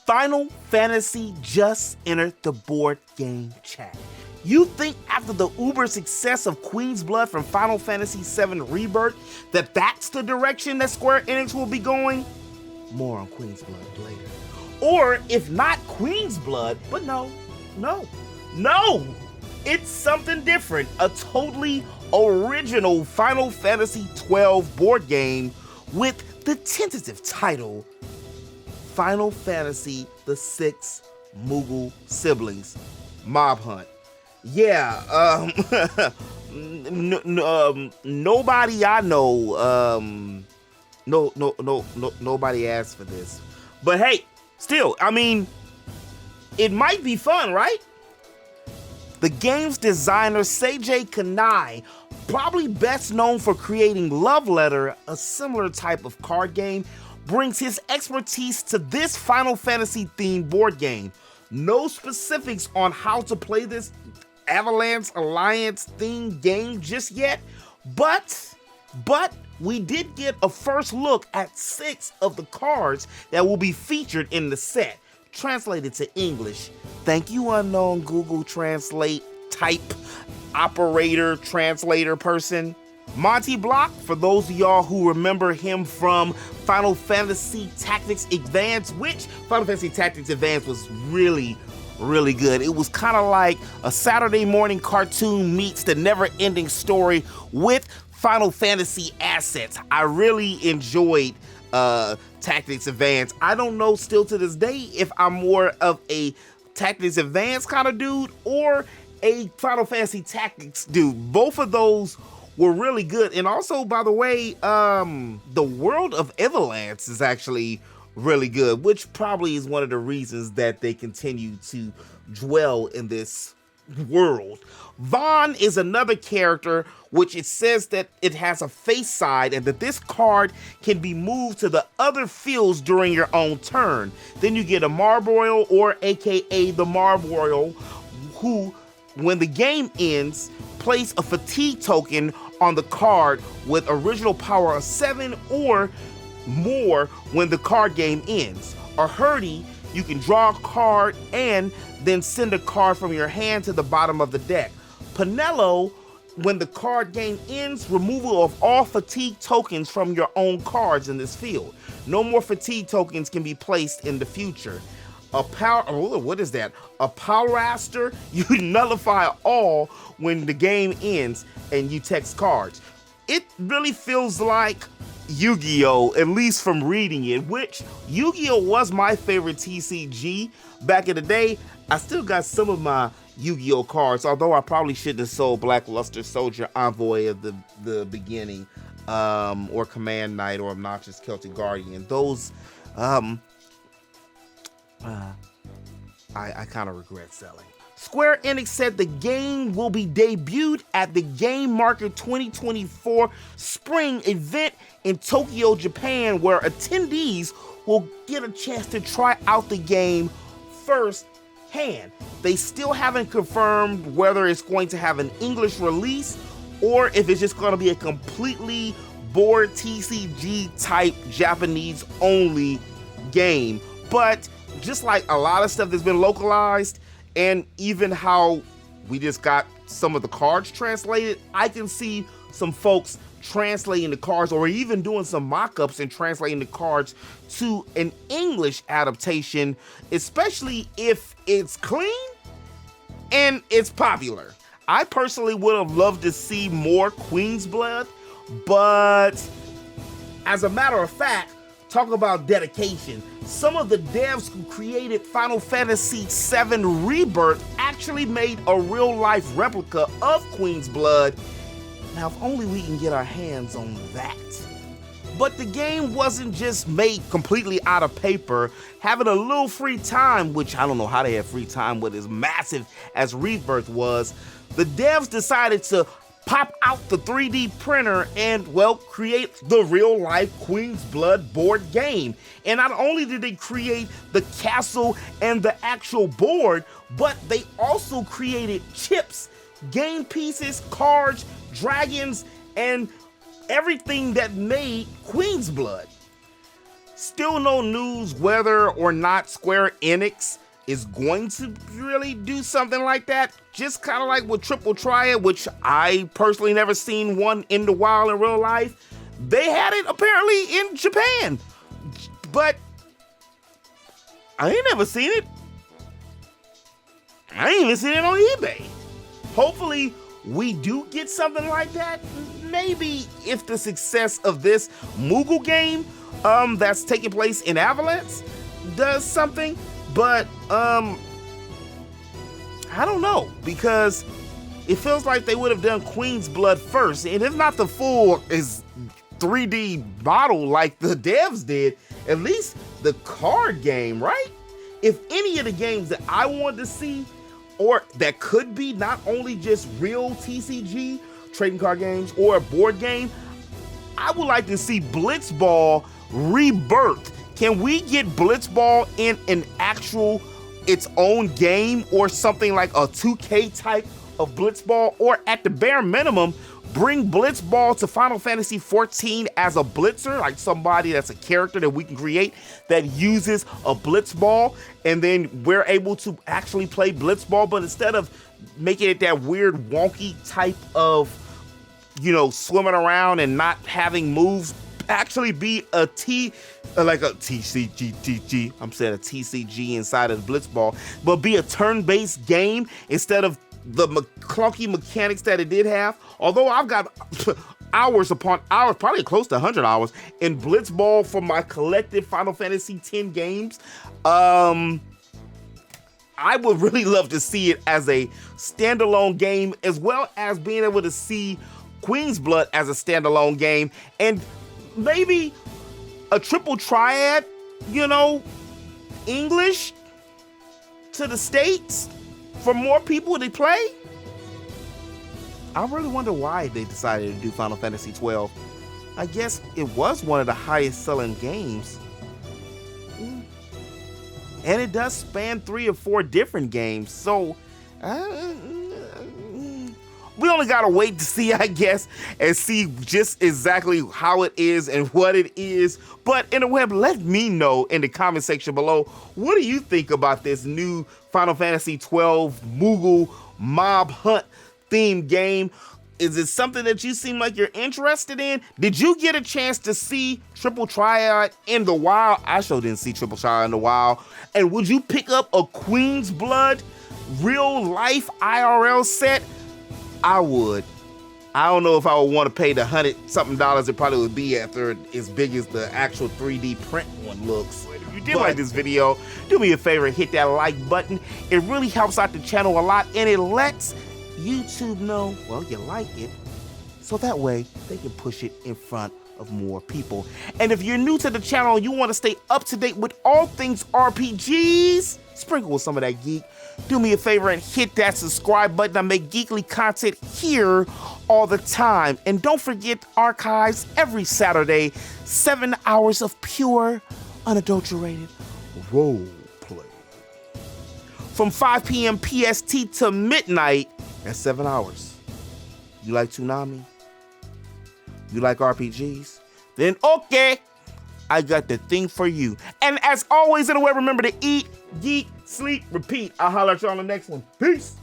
Final Fantasy just entered the board game chat. You think after the uber success of Queen's Blood from Final Fantasy VII Rebirth that that's the direction that Square Enix will be going? More on Queen's Blood later. Or if not Queen's Blood, but no. It's something different. A totally original Final Fantasy XII board game with the tentative title Final Fantasy the Six Moogle Siblings Mob Hunt. Yeah, nobody I know, nobody asked for this. But hey, still, I mean, it might be fun, right? The game's designer, Seiji Kanai, probably best known for creating Love Letter, a similar type of card game, brings his expertise to this Final Fantasy themed board game. No specifics on how to play this Avalanche Alliance themed game just yet, but we did get a first look at 6 of the cards that will be featured in the set, translated to English. Thank you, unknown Google Translate type operator translator person. Monty Block, for those of y'all who remember him from Final Fantasy Tactics Advance, which Final Fantasy Tactics Advance was really good. It was kind of like a Saturday morning cartoon meets the never-ending story with Final Fantasy assets. I really enjoyed Tactics Advance. I don't know still to this day if I'm more of a Tactics Advance kind of dude or a Final Fantasy Tactics dude. Both of those were really good. And also, by the way, the world of Avalanche is actually really good, which probably is one of the reasons that they continue to dwell in this world. Vaughn is another character, which it says that it has a face side and that this card can be moved to the other fields during your own turn. Then you get a Marboil, or aka the Marboil, who, when the game ends, place a fatigue token on the card with original power of 7 or more when the card game ends. A Hurdy, you can draw a card and then send a card from your hand to the bottom of the deck. Pinello, when the card game ends, removal of all fatigue tokens from your own cards in this field. No more fatigue tokens can be placed in the future. A Poweraster, you nullify all when the game ends and you text cards. It really feels like Yu-Gi-Oh!, at least from reading it, which Yu-Gi-Oh! Was my favorite TCG back in the day. I still got some of my Yu-Gi-Oh! Cards, although I probably shouldn't have sold Blackluster Soldier, Envoy of the Beginning, or Command Knight, or Obnoxious Celtic Guardian. Those, I kind of regret selling. Square Enix said the game will be debuted at the Game Market 2024 spring event in Tokyo, Japan, where attendees will get a chance to try out the game firsthand. They still haven't confirmed whether it's going to have an English release or if it's just going to be a completely board TCG type Japanese only game. But just like a lot of stuff that's been localized, and even how we just got some of the cards translated, I can see some folks translating the cards or even doing some mock-ups and translating the cards to an English adaptation, especially if it's clean and it's popular. I personally would have loved to see more Queen's Blood, but as a matter of fact, talk about dedication. Some of the devs who created Final Fantasy VII Rebirth actually made a real-life replica of Queen's Blood. Now, if only we can get our hands on that. But the game wasn't just made completely out of paper. Having a little free time, which I don't know how they had free time with as massive as Rebirth was, the devs decided to pop out the 3D printer and, well, create the real-life Queen's Blood board game. And not only did they create the castle and the actual board, but they also created chips, game pieces, cards, dragons, and everything that made Queen's Blood. Still no news whether or not Square Enix is going to really do something like that. Just kind of like with Triple Triad, which I personally never seen one in the wild in real life. They had it apparently in Japan, but I ain't never seen it. I ain't even seen it on eBay. Hopefully we do get something like that. Maybe if the success of this Moogle game that's taking place in Avalanche does something, but I don't know, because it feels like they would have done Queen's Blood first, and if not the full is 3D model like the devs did, at least the card game, right? If any of the games that I wanted to see, or that could be not only just real TCG, trading card games, or a board game, I would like to see Blitzball Rebirth. Can we get Blitzball in an actual, its own game, or something like a 2K type of Blitzball, or at the bare minimum, bring Blitzball to Final Fantasy XIV as a blitzer, like somebody that's a character that we can create that uses a Blitzball, and then we're able to actually play Blitzball, but instead of making it that weird wonky type of, you know, swimming around and not having moves, actually be a TCG, I'm saying a TCG inside of the Blitzball, but be a turn-based game instead of the clunky mechanics that it did have. Although I've got hours upon hours, probably close to 100 hours in Blitzball for my collective Final Fantasy X games, I would really love to see it as a standalone game, as well as being able to see Queen's Blood as a standalone game, and maybe a Triple Triad, you know, English to the States for more people to play. I really wonder why they decided to do Final Fantasy XII. I guess it was one of the highest selling games. And it does span 3 or 4 different games, so we only gotta wait to see, I guess, and see just exactly how it is and what it is. But in the web, let me know in the comment section below, what do you think about this new Final Fantasy XII Moogle Mob Hunt themed game? Is it something that you seem like you're interested in? Did you get a chance to see Triple Triad in the wild? I sure didn't see Triple Triad in the wild. And would you pick up a Queen's Blood real life IRL set? I would. I don't know if I would want to pay the $100-something it probably would be after as big as the actual 3D print one looks. If you did like this video, do me a favor and hit that like button. It really helps out the channel a lot, and it lets YouTube know, well, you like it, so that way they can push it in front of more people. And if you're new to the channel and you want to stay up to date with all things RPGs, sprinkle with some of that geek, do me a favor and hit that subscribe button. I make geekly content here all the time. And don't forget archives every Saturday, 7 hours of pure, unadulterated role play. From 5 p.m. PST to midnight, that's 7 hours. You like Toonami? You like RPGs? Then okay, I got the thing for you. And as always, in the way, remember to eat, geek, sleep, repeat. I'll holler at you on the next one. Peace.